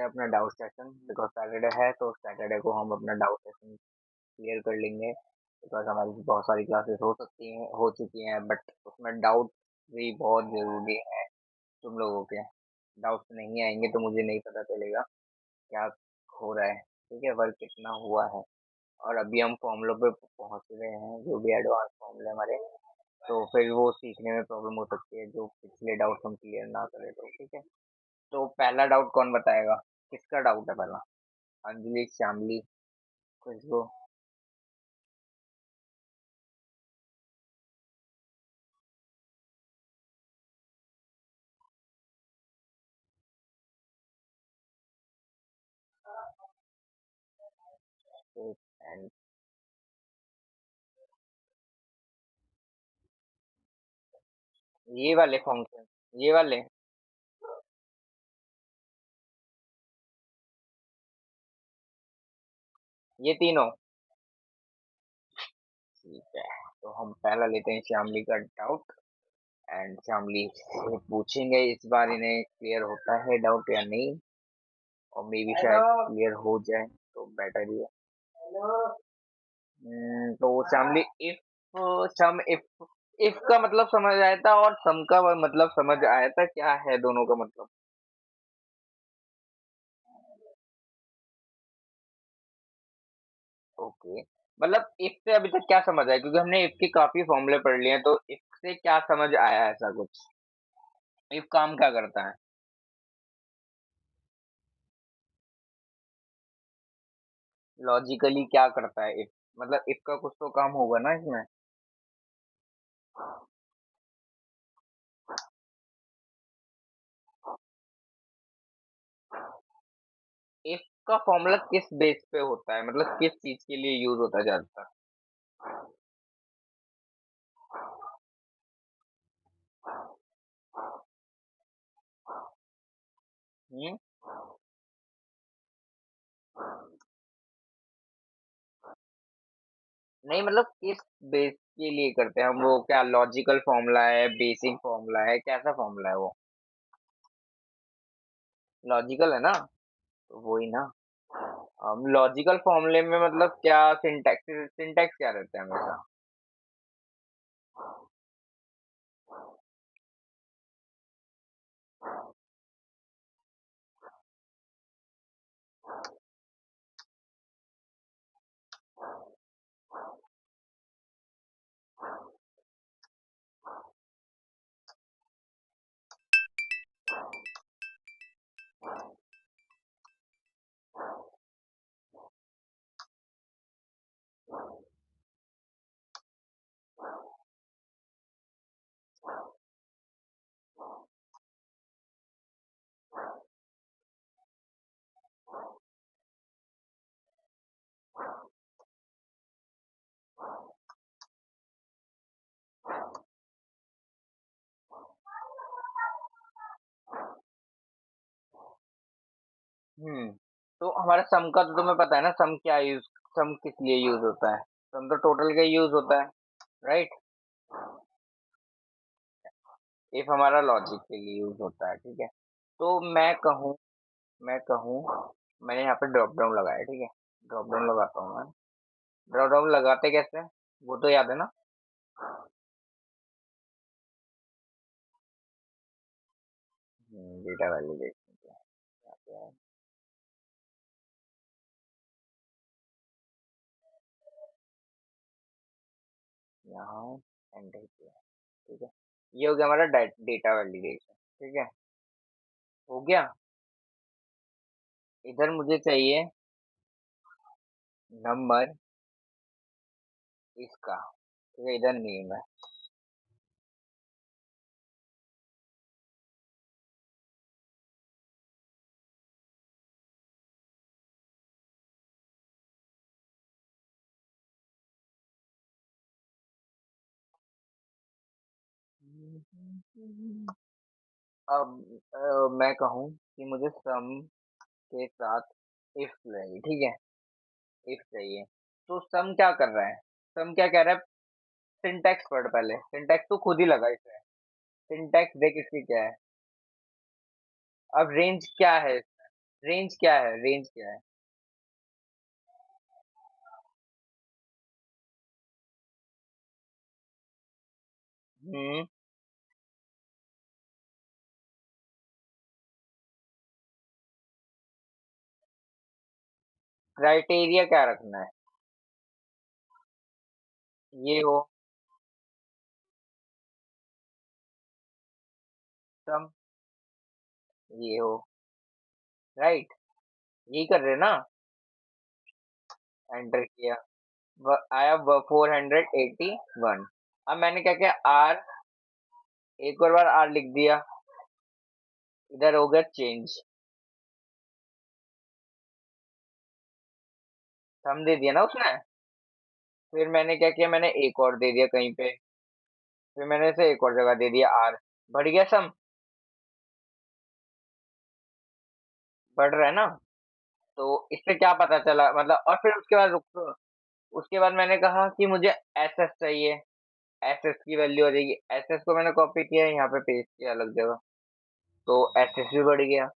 हैं अपना doubt session, because Saturday है तो सैटरडे को हम अपना डाउट सेशन क्लियर कर लेंगे। बिकॉज हमारी बहुत सारी क्लासेस हो चुकी हैं, बट उसमें डाउट भी बहुत ज़रूरी है। तुम लोगों के डाउट्स नहीं आएंगे तो मुझे नहीं पता चलेगा क्या हो रहा है, ठीक है, वर्क कितना हुआ है। और अभी हम फॉर्मूलों पे पहुंच रहे हैं, जो भी एडवांस फॉर्मूले हमारे, तो फिर वो सीखने में प्रॉब्लम हो सकती है जो पिछले डाउट हम क्लियर ना करें तो, ठीक है। तो पहला डाउट कौन बताएगा? किसका डाउट है पहला? अंजलि, श्यामली, खुशबू? एंड ये वाले फंक्शन, ये वाले, ये तीनों, ठीक है। तो हम पहला लेते हैं श्यामली का डाउट। एंड श्यामली से पूछेंगे इस बार इन्हें क्लियर होता है डाउट या नहीं, और मे बी शायद क्लियर हो जाए तो बेटर ही है। तो श्यामली, इफ सम इफ का मतलब समझ आया था और सम का मतलब समझ आया था, क्या है दोनों का मतलब? ओके, मतलब इफ से अभी तक क्या समझ आया, क्योंकि हमने इफ के काफी फॉर्मूले पढ़ लिए हैं, तो इफ से क्या समझ आया ऐसा कुछ? इफ काम क्या करता है? लॉजिकली क्या करता है इफ? मतलब इफ का कुछ तो काम होगा ना इसमें। इफ का फॉर्मूला किस बेस पे होता है, मतलब किस चीज के लिए यूज होता है ज्यादातर? हम्म। नहीं, मतलब किस बेस के लिए करते हैं हम? वो क्या लॉजिकल फॉर्मूला है, बेसिक फॉर्मूला है, कैसा फॉर्मूला है वो? लॉजिकल है ना, तो वही ना। हम लॉजिकल फॉर्मूले में मतलब क्या, सिंटैक्स सिंटैक्स क्या रहता है हमेशा? हम्म। तो हमारा सम का तो तुम्हें पता है ना, सम किस लिए यूज होता है? सम तो टोटल का यूज होता है, राइट? इफ हमारा लॉजिक के लिए यूज होता है, ठीक है। तो मैं कहूँ मैंने यहाँ पे ड्रॉप डाउन लगाया, ठीक है। ड्रॉप डाउन लगाता हूँ मैं। ड्रॉप डाउन लगाते कैसे हैं? वो तो याद है ना? डेटा वैलिडेशन पे यहाँ पे है। यहाँ एंटर किया, ठीक है। ये हो गया हमारा डेटा वैलिडेशन, ठीक है। हो गया। इधर मुझे चाहिए नंबर इसका, ठीक है। इधर नेम है। अब मैं कहूँ कि मुझे सम के साथ इफ चाहिए, ठीक है। इफ चाहिए, तो सम क्या कर रहा है? सम क्या कह रहा है? सिंटैक्स पढ़, पहले सिंटैक्स तो खुद ही लगा इसे। सिंटैक्स देख इसकी क्या है। अब रेंज क्या है? रेंज क्या है, रेंज क्या है? हम्म। क्राइटेरिया क्या रखना है? ये हो, सम, ये हो, राइट, यही कर रहे ना? एंटर किया, आया 481। अब मैंने क्या किया, आर, एक और बार आर लिख दिया, इधर हो गया चेंज, सम दे दिया ना उसने। फिर मैंने क्या किया, मैंने एक और दे दिया कहीं पे, फिर मैंने इसे एक और जगह दे दिया आर, बढ़ गया सम, बढ़ रहा है ना? तो इससे क्या पता चला मतलब, और फिर उसके बाद रुक, उसके बाद मैंने कहा कि मुझे एस एस चाहिए, एस एस की वैल्यू आ जाएगी, एस एस को मैंने कॉपी किया, यहाँ पे पेस्ट किया अलग जगह, तो एस एस भी बढ़ गया।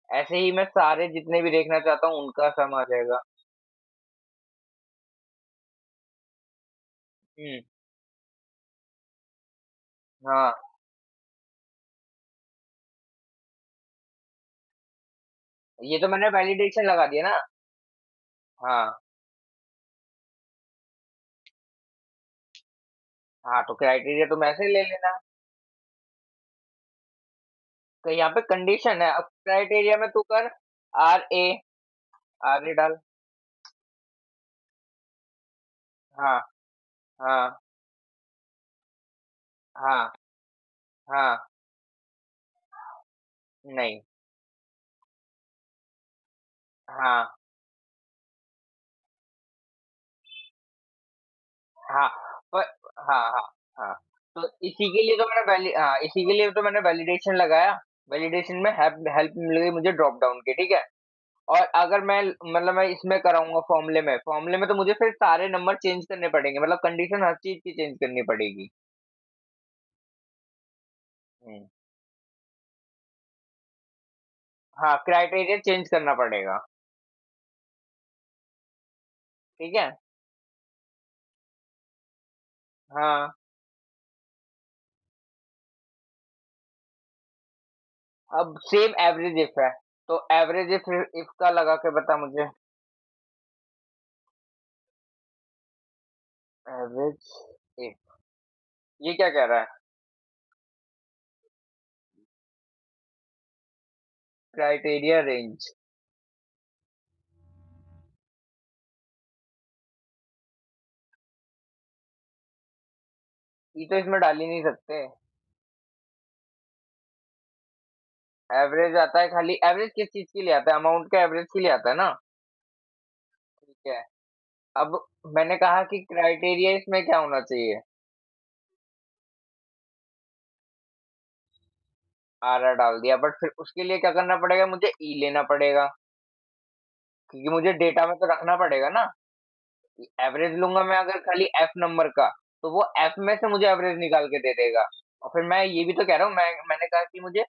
ऐसे ही मैं सारे जितने भी देखना चाहता हूँ उनका सम आ जाएगा। हम्म। हाँ, ये तो मैंने वैलिडेशन लगा दिया ना। हाँ। हाँ, तो क्राइटेरिया तुम ऐसे ही ले लेना। तो यहाँ पे कंडीशन है, अब क्राइटेरिया में तू कर आर ए, आर ए डाल। हाँ। हाँ। हाँ। हाँ। नहीं। हाँ। हाँ। पर, हाँ, हाँ, हाँ। तो इसी के लिए तो मैंने इसी के लिए तो मैंने वैलिडेशन लगाया। वैलिडेशन में हेल्प हेल्प मिल गई मुझे ड्रॉप डाउन की, ठीक है। और अगर मैं मतलब मैं इसमें कराऊंगा फॉर्मूले में तो मुझे फिर सारे नंबर चेंज करने पड़ेंगे, मतलब कंडीशन हर चीज की चेंज करनी पड़ेगी। हम्म। हाँ, क्राइटेरिया चेंज करना पड़ेगा। ठीक है। हाँ। अब सेम एवरेज इफ है, तो एवरेज इफ का लगा के बता मुझे। एवरेज इफ, ये क्या कह रहा है? क्राइटेरिया रेंज, ये तो इसमें डाल ही नहीं सकते। एवरेज आता है खाली, एवरेज किस चीज के लिए आता है? अमाउंट का एवरेज के लिए आता है ना? ठीक है। अब मैंने कहा कि क्राइटेरिया इसमें क्या होना चाहिए? आर आर डाल दिया, बट फिर उसके लिए क्या करना पड़ेगा, मुझे ई लेना पड़ेगा, क्योंकि मुझे डेटा में तो रखना पड़ेगा ना। एवरेज लूंगा मैं अगर खाली एफ नंबर का, तो वो एफ में से मुझे एवरेज निकाल के दे देगा। और फिर मैं ये भी तो कह रहा हूँ, मैंने कहा कि मुझे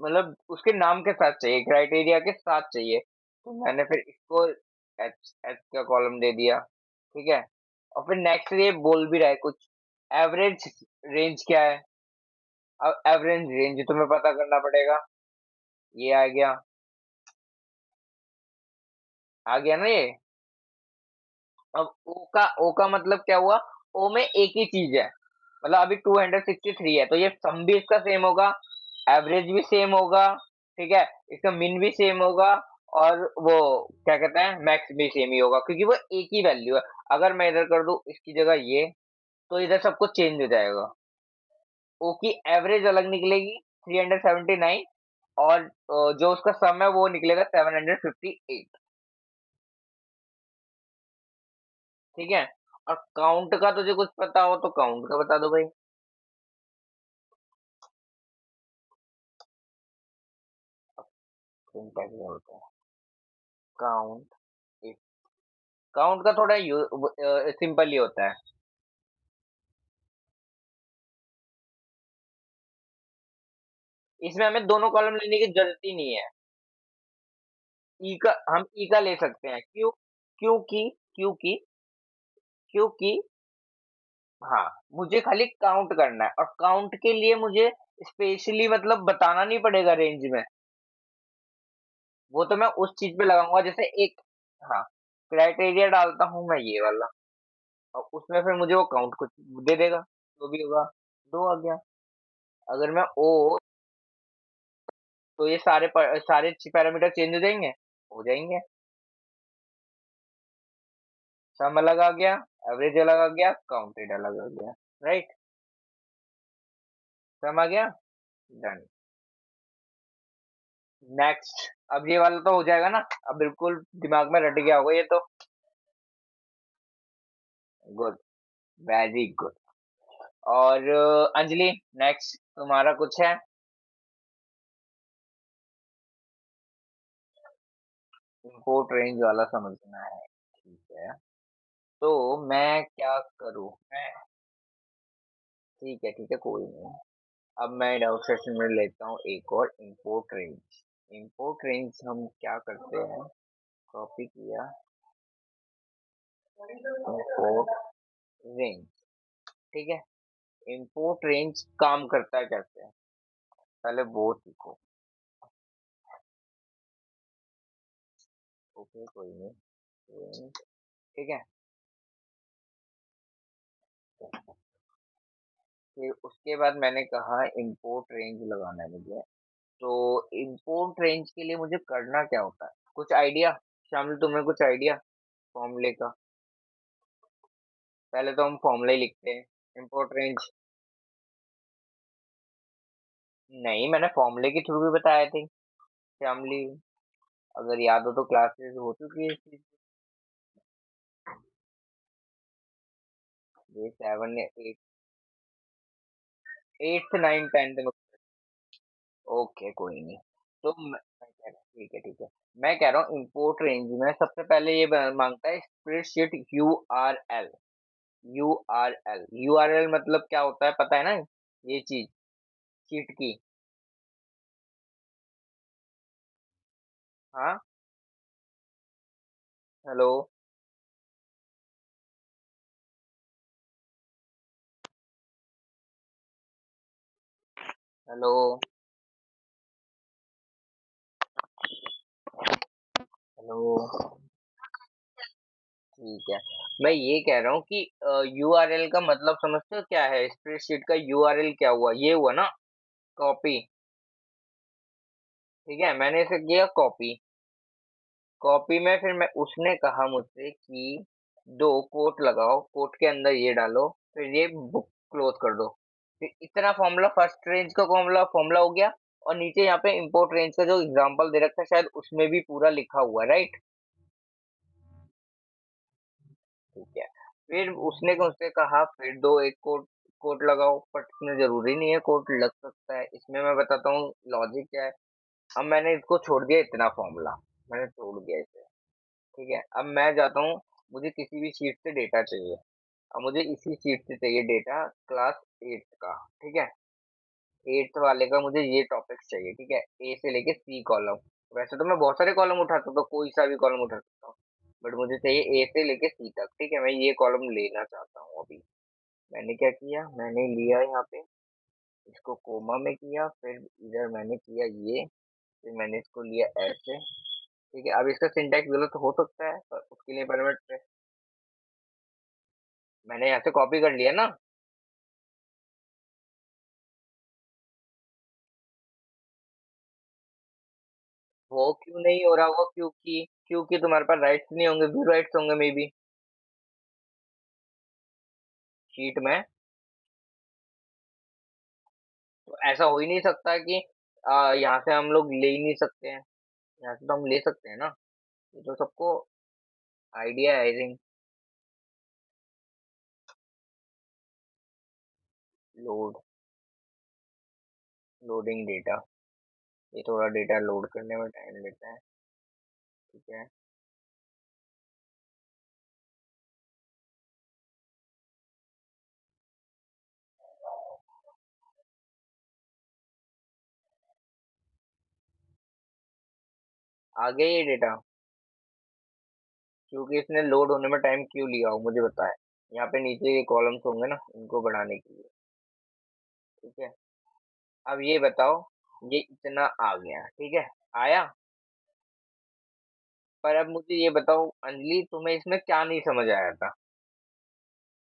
मतलब उसके नाम के साथ चाहिए, क्राइटेरिया के साथ चाहिए, तो मैंने फिर इसको एच एच का कॉलम दे दिया। ठीक है। और फिर नेक्स्ट ये बोल भी रहा है कुछ, एवरेज रेंज क्या है? अब एवरेज रेंज तुम्हें पता करना पड़ेगा। ये आ गया, आ गया ना ये। अब ओ का मतलब क्या हुआ? ओ में एक ही चीज है, मतलब अभी 263 है, तो ये सम भी इसका सेम होगा, एवरेज भी सेम होगा, ठीक है, इसका मिन भी सेम होगा, और वो क्या कहते हैं, मैक्स भी सेम ही होगा, क्योंकि वो एक ही वैल्यू है। अगर मैं इधर कर दूं इसकी जगह ये, तो इधर सब कुछ चेंज हो जाएगा। ओ की एवरेज अलग निकलेगी 379, और जो उसका सम है वो निकलेगा 758। ठीक है। और काउंट का तुझे कुछ पता हो तो काउंट का बता दो भाई। सिंटैक्स क्या होता है? काउंट, काउंट का थोड़ा सिंपल ही होता है। इसमें हमें दोनों कॉलम लेने की जरूरत ही नहीं है। ई का, हम ई का ले सकते हैं, क्यों? क्योंकि क्योंकि क्योंकि हाँ, मुझे खाली काउंट करना है, और काउंट के लिए मुझे स्पेशली मतलब बताना नहीं पड़ेगा रेंज में। वो तो मैं उस चीज पे लगाऊंगा, जैसे एक, हाँ, क्राइटेरिया डालता हूँ मैं ये वाला, और उसमें फिर मुझे वो काउंट कुछ दे देगा, जो भी होगा। दो आ गया। अगर मैं ओ, तो ये सारे पैरामीटर चेंज हो जाएंगे, हो जाएंगे। सम अलग आ गया, एवरेज अलग आ गया, काउंटेड अलग आ गया। राइट। सम आ गया। डन। नेक्स्ट। अब ये वाला तो हो जाएगा ना, अब बिल्कुल दिमाग में रट गया होगा ये तो। गुड। Very good. और अंजलि, नेक्स्ट तुम्हारा कुछ है? इंपोर्ट रेंज वाला समझना है, ठीक है। तो मैं क्या करूँ मैं? ठीक है कोई नहीं। अब मैं डाउट सेशन में लेता हूँ एक और इंपोर्ट रेंज। इंपोर्ट रेंज हम क्या करते हैं? कॉपी किया, इंपोर्ट रेंज। ठीक है। इंपोर्ट रेंज काम करता है कैसे? पहले वो सीखो। ओके कोई नहीं। ठीक है। फिर उसके बाद मैंने कहा इंपोर्ट रेंज लगाना है मुझे। तो इंपोर्ट रेंज के लिए मुझे करना क्या होता है, कुछ आइडिया? शामिल, तुम्हें कुछ आइडिया फॉर्मूले का? पहले तो हम फॉर्मूला ही लिखते हैं, इंपोर्ट रेंज। नहीं, मैंने फॉर्मूले के थ्रू भी बताए थे शामली, अगर याद हो तो, क्लासेस हो चुकी है इस चीज की। ये 7 8, 8th 9th 10th में। ओके कोई नहीं। तो मैं कह रहा, ठीक है, मैं कह रहा हूँ इंपोर्ट रेंज में सबसे पहले ये मांगता है स्प्रेडशीट यूआरएल मतलब क्या होता है, पता है ना? ये चीज, शीट की। हाँ। हेलो। हेलो। हेलो। ठीक है। मैं ये कह रहा हूँ कि यूआरएल का मतलब समझते हो क्या है? स्प्रेडशीट का यूआरएल क्या हुआ, ये हुआ ना, कॉपी। ठीक है, मैंने इसे किया कॉपी। कॉपी में फिर मैं, उसने कहा मुझसे कि दो कोट लगाओ, कोट के अंदर ये डालो, फिर ये बुक क्लोज कर दो। फिर इतना फॉर्मूला, फर्स्ट रेंज का फॉर्मूला फॉर्मूला हो गया। और नीचे यहाँ पे इंपोर्ट रेंज का जो एग्जांपल दे रखा है, शायद उसमें भी पूरा लिखा हुआ है, राइट? ठीक है। फिर उसने मुझसे कहा फिर दो एक कोट, कोट लगाओ, बट इसमें जरूरी नहीं है कोट लग सकता है, इसमें मैं बताता हूँ लॉजिक क्या है। अब मैंने इसको छोड़ दिया, इतना फॉर्मूला मैंने छोड़ दिया इसे। ठीक है, अब मैं जाता हूँ, मुझे किसी भी शीट से डेटा चाहिए। अब मुझे इसी शीट से चाहिए डेटा, क्लास 8 का। ठीक है। 8th वाले का मुझे ये टॉपिक चाहिए, ठीक है, ए से लेके सी कॉलम। वैसे तो मैं बहुत सारे कॉलम उठा सकता हूँ, कोई सा भी कॉलम उठा सकता हूँ, बट मुझे चाहिए ए से लेके सी तक। ठीक है, मैं ये कॉलम लेना चाहता हूँ अभी। मैंने क्या किया, मैंने लिया यहाँ पे, इसको कोमा में किया, फिर इधर मैंने किया ये, फिर मैंने इसको लिया ऐसे। ठीक है, अब इसका सिंटैक्स गलत हो सकता है, पर उसके लिए पहले मैंने यहाँ से कॉपी कर लिया ना। वो क्यों नहीं हो रहा? वो क्योंकि तुम्हारे पास राइट्स नहीं होंगे, व्यू राइट्स होंगे मे बी शीट में। तो ऐसा हो ही नहीं सकता कि यहाँ से हम लोग ले ही नहीं सकते हैं। यहाँ से तो हम ले सकते हैं ना, ये तो सबको आइडिया है I think. Load, loading data, ये थोड़ा डेटा लोड करने में टाइम लेता है। ठीक है। आ गया ये डेटा? क्योंकि इसने लोड होने में टाइम क्यों लिया हो मुझे बताया। यहाँ पे नीचे ये कॉलम्स होंगे ना, इनको बढ़ाने के लिए। ठीक है, अब ये बताओ, ये इतना आ गया, ठीक है, आया। पर अब मुझे ये बताओ अंजलि, तुम्हें इसमें क्या नहीं समझ आया था?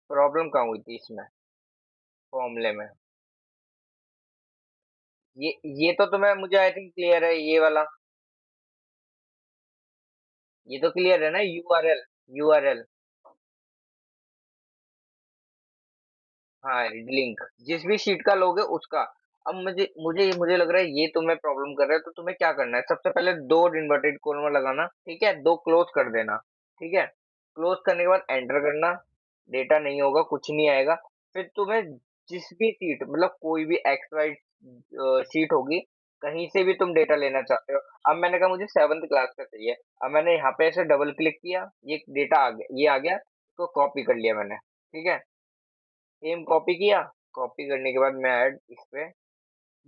प्रॉब्लम कहाँ हुई थी इसमें, फॉर्मूले में? ये ये तो तुम्हें, मुझे आई थिंक क्लियर है ये वाला। ये तो क्लियर है ना, यूआरएल। यूआरएल, हाँ, लिंक जिस भी शीट का लोगे उसका। अब मुझे मुझे मुझे लग रहा है ये तुम्हें प्रॉब्लम कर रहा है, तो तुम्हें क्या करना है, सबसे पहले दो इन्वर्टेड कोलमा लगाना, ठीक है, दो क्लोज कर देना। ठीक है, क्लोज करने के बाद एंटर करना। डेटा नहीं होगा, कुछ नहीं आएगा। फिर तुम्हें जिस भी सीट, मतलब कोई भी एक्स वाई सीट होगी, कहीं से भी तुम डेटा लेना चाहते हो। अब मैंने कहा मुझे 7th क्लास का चाहिए। अब मैंने यहाँ पे ऐसे डबल क्लिक किया, ये डेटा आ गया, ये आ गया, तो कॉपी कर लिया मैंने। ठीक है, सेम कॉपी किया। कॉपी करने के बाद मैं ऐड इस पे,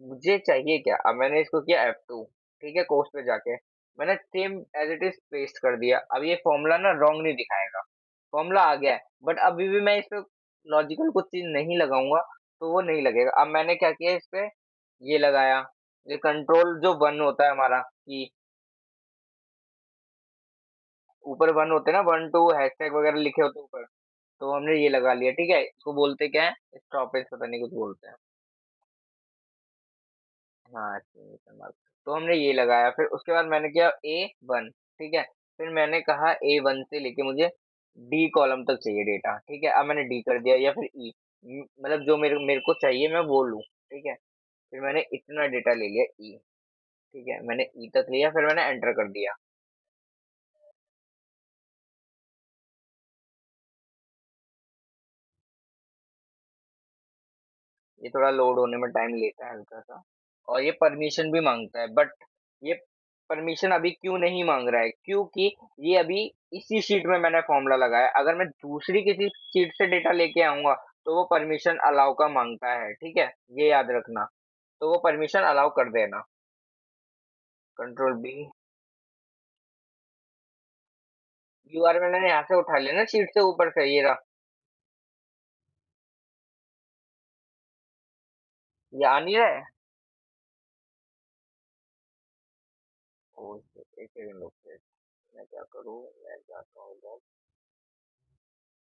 मुझे चाहिए क्या, अब मैंने इसको किया F2। ठीक है, कोर्स पे जाके मैंने same as it is paste कर दिया। अब ये फॉर्मूला ना रॉन्ग नहीं दिखाएगा, फॉर्मूला आ गया है, बट अभी भी मैं इस पे लॉजिकल कुछ चीज नहीं लगाऊंगा तो वो नहीं लगेगा। अब मैंने क्या किया इस पे, ये लगाया, ये कंट्रोल जो वन होता है हमारा, कि ऊपर वन होते हैं ना, 1 2 हैशटैग वगैरह लिखे होते हैं ऊपर, तो हमने ये लगा लिया। ठीक है, इसको बोलते क्या है, स्टॉपेज पता नहीं कुछ बोलते हैं। हाँ, exclamation mark। तो हमने ये लगाया, फिर उसके बाद मैंने किया A1। ठीक है, फिर मैंने कहा A1 से लेके मुझे डी कॉलम तक चाहिए डेटा। ठीक है, अब मैंने डी कर दिया, या फिर ई, मतलब जो मेरे मेरे को चाहिए मैं वो लूँ। ठीक है, फिर मैंने इतना डेटा ले लिया ई। ठीक है, मैंने ई तक लिया, फिर मैंने एंटर कर दिया। ये थोड़ा लोड होने में टाइम लेता है हल्का सा, और ये परमिशन भी मांगता है, बट ये परमिशन अभी क्यों नहीं मांग रहा है, क्योंकि ये अभी इसी शीट में मैंने फॉर्मूला लगाया। अगर मैं दूसरी किसी शीट से डेटा लेके आऊंगा तो वो परमिशन अलाउ का मांगता है। ठीक है, ये याद रखना, तो वो परमिशन अलाउ कर देना। Control B. यूआर मैंने यहाँ से उठा लिया ना, शीट से ऊपर से, ये रहा। ये आ नहीं रहा है। ओ, एक सेकंड रुक, मैं क्या करूँ, मैं जाता हूँ